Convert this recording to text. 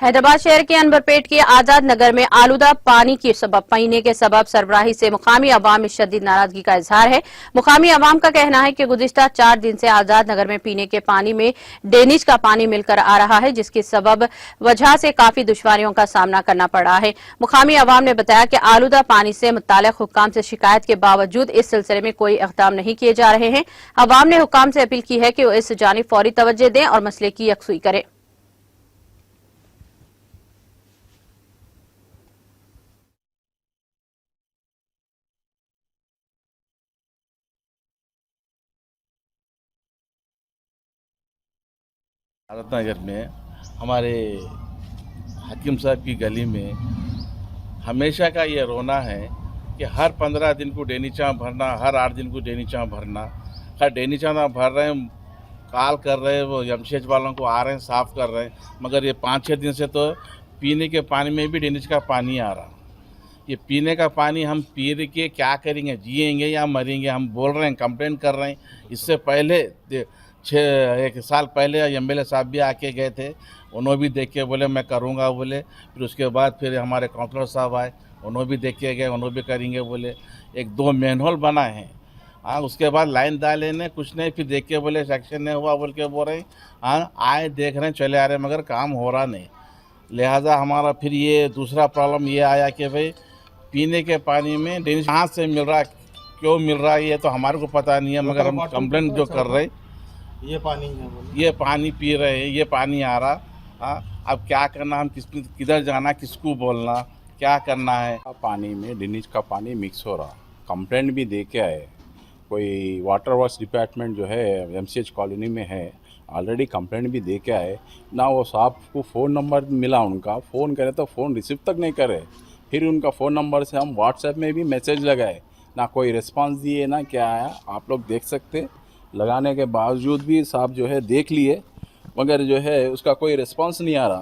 हैदराबाद शहर के अनवरपेट के आजाद नगर में आलूदा पानी के सबब पीने के सबब सरबराही से मुकामी अवाम में शदीद नाराजगी का इजहार है। मुकामी अवाम का कहना है कि गुज़िश्ता 4 दिन से आजाद नगर में पीने के पानी में ड्रेनेज का पानी मिलकर आ रहा है, जिसके सबब वजह से काफी दुश्वारियों का सामना करना पड़ रहा है। मुकामी अवाम ने बताया कि आलूदा पानी से मुत्तल्लिक़ हुक्काम से शिकायत के बावजूद इस सिलसिले में कोई इक़दाम नहीं किए जा रहे हैं। अवाम ने हुक्काम से अपील की है कि वो इस जानिब फौरी तवज्जो दें और मसले की यकसुई करें। भारत नगर में हमारे हकीम साहब की गली में हमेशा का ये रोना है कि हर 15 दिन को डेनीचा भरना, हर 8 दिन को डेनीचा भरना। हर डेनीचा ना भर रहे हैं, काल कर रहे हैं, वो जमशेद वालों को आ रहे हैं, साफ़ कर रहे हैं, मगर ये 5-6 दिन से तो पीने के पानी में भी डेनीज का पानी आ रहा। ये पीने का पानी हम पी के क्या करेंगे, जिएंगे या मरेंगे? हम बोल रहे हैं, कंप्लेंट कर रहे हैं। इससे पहले 1 साल पहले एमएलए साहब भी आके गए थे, उन्होंने भी देख के बोले मैं करूँगा बोले। फिर उसके बाद फिर हमारे काउंसलर साहब आए, उन्होंने भी देख के गए, उन्होंने भी करेंगे बोले। 1-2 मैनहोल बनाए हैं, हाँ, उसके बाद लाइन डाले ने कुछ नहीं, फिर देख के बोले सेक्शन नहीं हुआ बोल के बोल रहे हैं। हाँ, आए देख रहे हैं, चले आ रहे हैं, मगर काम हो रहा नहीं। लिहाजा हमारा फिर ये दूसरा प्रॉब्लम ये आया कि भाई पीने के पानी में ड्रेनेज कहाँ से मिल रहा, क्यों मिल रहा है, ये तो हमारे को पता नहीं है, मगर हम कंप्लेंट जो कर रहे ये पानी है, ये पानी पी रहे हैं, ये पानी आ रहा। हाँ, अब क्या करना, हम किधर जाना, किसको बोलना, क्या करना है? पानी में ड्रेनेज का पानी मिक्स हो रहा, कंप्लेंट भी दे के आए। कोई वाटर वर्क्स डिपार्टमेंट जो है एमसीएच कॉलोनी में है, ऑलरेडी कंप्लेंट भी दे के आए ना। वो साहब को फ़ोन नंबर मिला, उनका फ़ोन करे तो फ़ोन रिसीव तक नहीं करे। फिर उनका फ़ोन नंबर से हम व्हाट्सएप में भी मैसेज लगाए, ना कोई रिस्पांस दिए ना क्या आया। आप लोग देख सकते, लगाने के बावजूद भी साहब जो है देख लिए, मगर जो है उसका कोई रिस्पांस नहीं आ रहा।